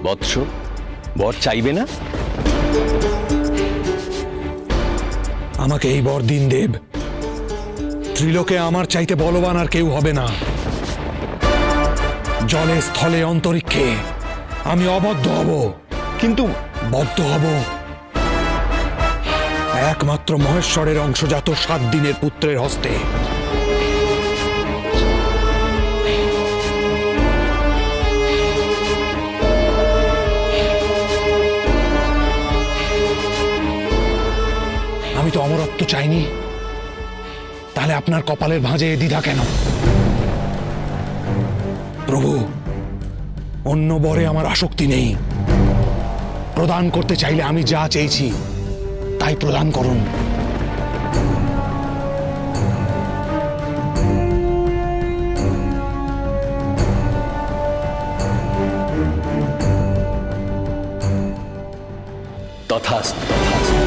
বৎস, বর চাইবে না? আমাকে এই বর দিন দেব। ত্রিলোকে আমার চাইতে বলবান আর কেউ হবে না। জলে স্থলে অন্তরিক্ষে আমি অবদ্ধ হব, কিন্তু বদ্ধ হব একমাত্র মহেশ্বরের অংশজাত 7 দিনের পুত্রের হস্তে। আমি তো অমরত্ব চাইনি, তাহলে আপনার কপালের ভাঁজে দ্বিধা কেন? প্রভু, অন্য বরে আমার আসক্তি নেই। প্রদান করতে চাইলে আমি যা চেয়েছি তাই প্রদান করুন। তথাস্তু, তথাস্তু।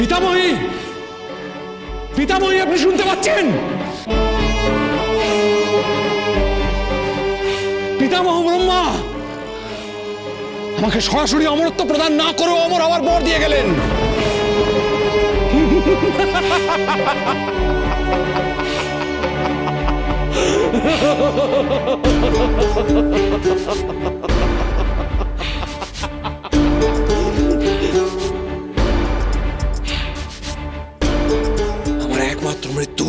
পিতামহী, পিতামহী, আপনি শুনতে পাচ্ছেন? পিতামহ ব্রহ্মা আমাকে সরাসরি অমরত্ব প্রদান না করেও অমর হওয়ার বর দিয়ে গেলেন। আমার একমাত্র মৃত্যু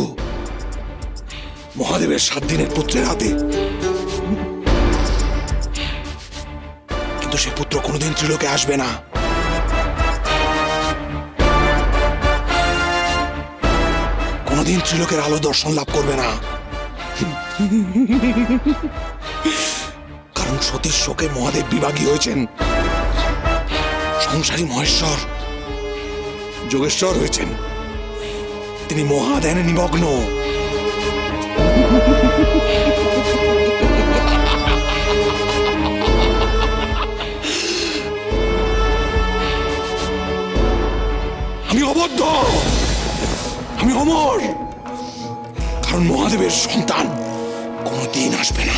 মহাদেবের 7 দিনের পুত্রের হাতে। কিন্তু সে পুত্র কোনোদিন ত্রিলোকে আসবে না। কোনোদিন ত্রিলোকের আলো দর্শন লাভ করবে না। কারণ সতীর শোকে মহাদেব বিভাগী হয়েছেন। সংসারী মহেশ্বর যোগেশ্বর হয়েছেন। তিনি মহাধ্যানে নিমগ্ন। আমি অবদ্ধ, আমি অমর। কারণ মহাদেবের সন্তান কোনোদিন আসবে না।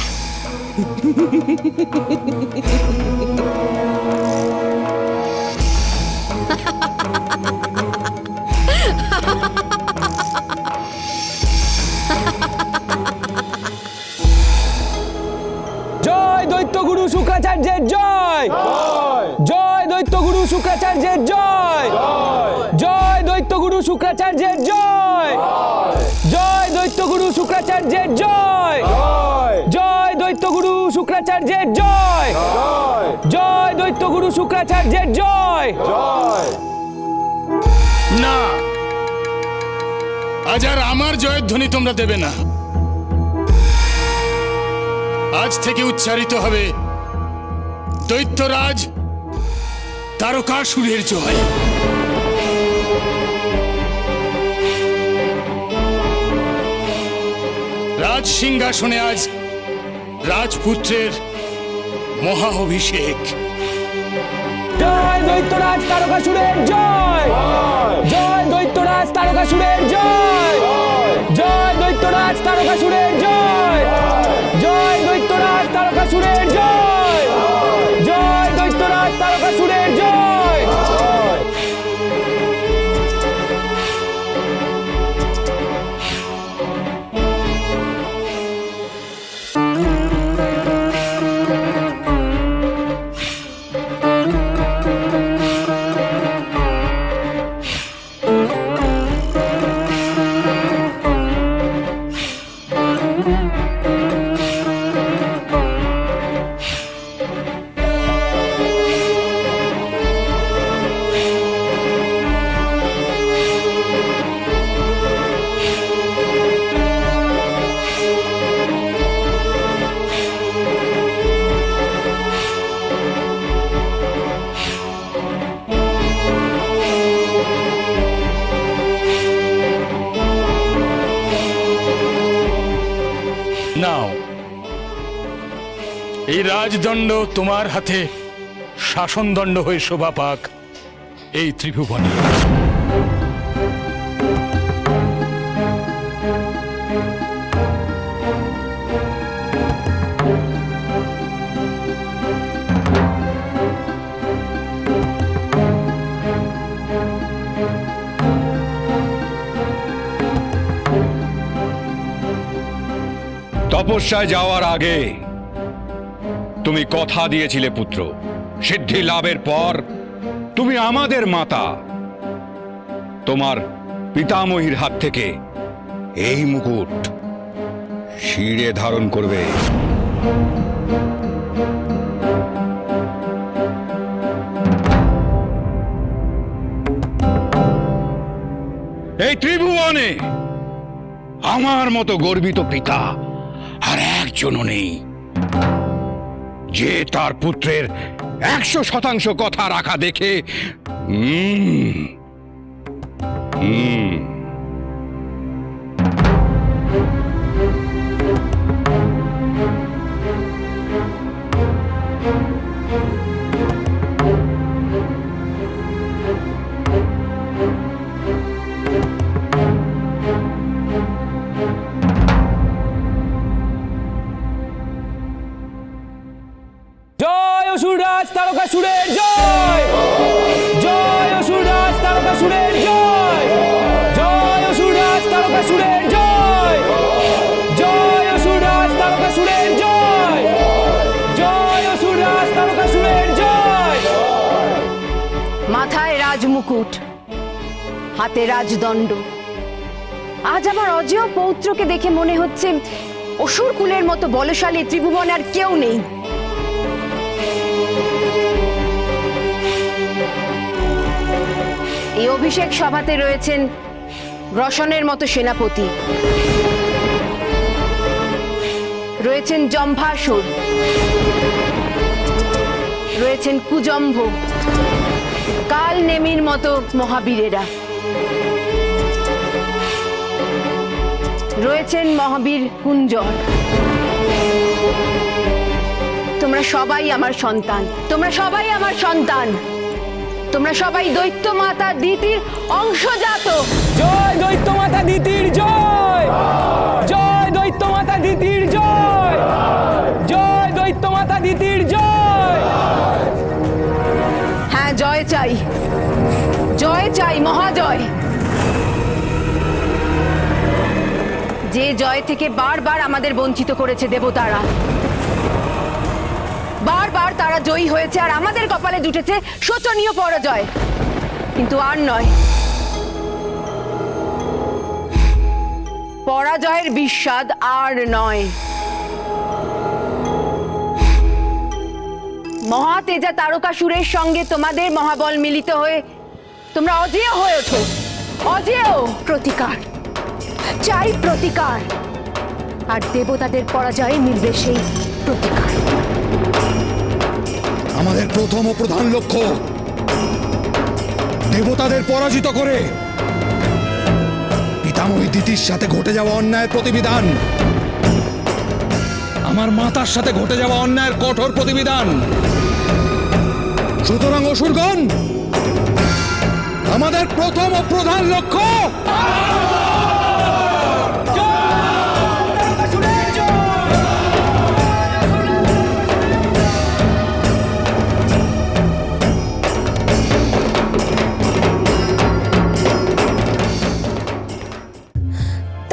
জয় দৈত্যগুরু শুক্রাচার্যের জয়, জয় দৈত্যগুরু শুক্রাচার্যের জয়, জয় দৈত্যগুরু শুক্রাচার্যের জয়, জয় দৈত্যগুরু শুক্রাচার্যের জয়, জয় দৈত্যগুরু শুক্রাচার্যের জয়, জয় দৈত্যগুরু শুক্রাচার্যের জয়। না, আজ আর আমার জয়ের ধ্বনি তোমরা দেবে না। আজ থেকে উচ্চারিত হবে দৈত্যরাজ তারকাসুরের জয়। রাজ সিংহাসনে আজ রাজপুত্রের মহা অভিষেক। জয় দৈত্যরাজ তারকাসুরের জয়, জয় দৈত্যরাজ তারকাসুরের জয়, জয় দৈত্যরাজ তারকাসুরের জয়, জয় দৈত্যরাজ তারকাসুরের জয়, জয় দৈত্যরাজ তারকাসুরের জয়। এই রাজদণ্ড তোমার হাতে শাসনদণ্ড হয়ে শোভা পাক এই ত্রিভুবনে। তপস্যায় যাওয়ার আগে তুমি কথা দিয়েছিলে পুত্র, সিদ্ধি লাভের পর তুমি আমাদের মাতা। তোমার পিতামহীর হাত থেকে এই মুকুট শিরে ধারণ করবে। এই ত্রিভুবনে আমার মতো গর্বিত পিতা আর একজনও নেই যে তার পুত্রের 100% কথা রাখা দেখে জয় অসুররাজ তারকাসুরের জয়, জয় অসুররাজ তারকাসুরের জয়, জয় অসুররাজ তারকাসুরের জয়, জয় অসুররাজ তারকাসুরের জয়, জয় অসুররাজ তারকাসুরের জয়। মাথায় রাজমুকুট, হাতে রাজদণ্ড। আজ আমার অজেয় পৌত্রকে দেখে মনে হচ্ছে অসুর কুলের মতো বলশালী ত্রিভুবনে আর কেউ নেই। এই অভিষেক সভাতে রয়েছেন রসনের মতো সেনাপতি, রয়েছেন জম্ভাসুর, রয়েছেন কুজম্ভ, কাল নেমির মতো মহাবীরেরা, রয়েছেন মহাবীর কুঞ্জর। তোমরা সবাই আমার সন্তান, তোমরা সবাই আমার সন্তান, তোমরা সবাই দৈত্য মাতা দিতির অংশজাত। জয় দৈত্য মাতা দিতির জয়, জয় দৈত্য মাতা দিতির জয়, জয় দৈত্য মাতা দিতির জয়। হ্যাঁ, জয় চাই, জয় চাই, মহাজয়। যে জয় থেকে বারবার আমাদের বঞ্চিত করেছে দেবতারা, বারবার তারা জয়ী হয়েছে আর আমাদের কপালে জুটেছে শোচনীয় পরাজয়। কিন্তু আর নয়, পরাজয়ের বিস্বাদ আর নয়। মহাতেজা তারকাসুরের সঙ্গে তোমাদের মহাবল মিলিত হয়ে তোমরা অজেয় হয়ে ওঠো। অজেয়। প্রতিকার চাই, প্রতিকার। আর দেবতাদের পরাজয়ে মিলবে সেই প্রতিকার। আমাদের প্রথম ও প্রধান লক্ষ্য দেবতাদের পরাজিত করে পিতামহী দিতির সাথে ঘটে যাওয়া অন্যায়ের প্রতিবিধান, আমার মাতার সাথে ঘটে যাওয়া অন্যায়ের কঠোর প্রতিবিধান। সুতরাং অসুরগণ, আমাদের প্রথম ও প্রধান লক্ষ্য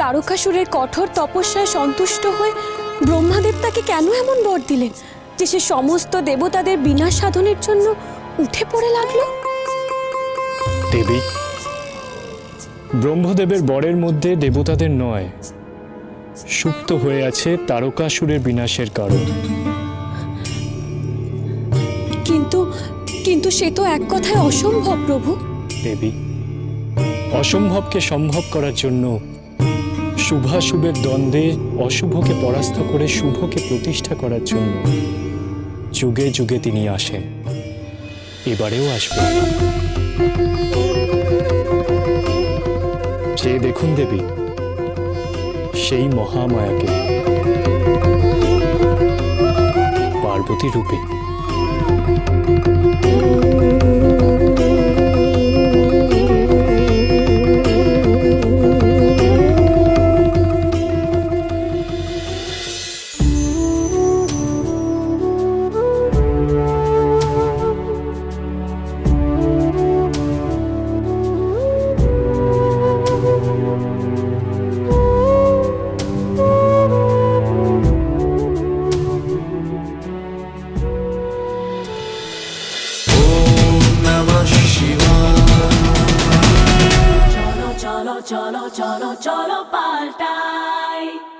তারকাসুরের কঠোর তপস্যায় সন্তুষ্ট হয়ে ব্রহ্মাদেব তাকে কেন এমন বর দিলেন যে সে সমস্ত দেবতাদের বিনাশ সাধনের জন্য উঠে পড়ে লাগলো? দেবী, ব্রহ্মদেবের বরের মধ্যে দেবতাদের নয়, সুপ্ত হয়ে আছে তারকাসুরের বিনাশের কারণ। কিন্তু সে তো এক কথায় অসম্ভব প্রভু। দেবী, অসম্ভবকে সম্ভব করার জন্য শুভাশুভের দ্বন্দ্বে অশুভকে পরাস্ত করে শুভকে প্রতিষ্ঠা করার জন্য যুগে যুগে তিনি আসেন, এবারেও আসবেন। যে দেখুন দেবী, সেই মহামায়াকে প্রজাপতি রূপে। cholo, cholo, cholo, cholo, paltai.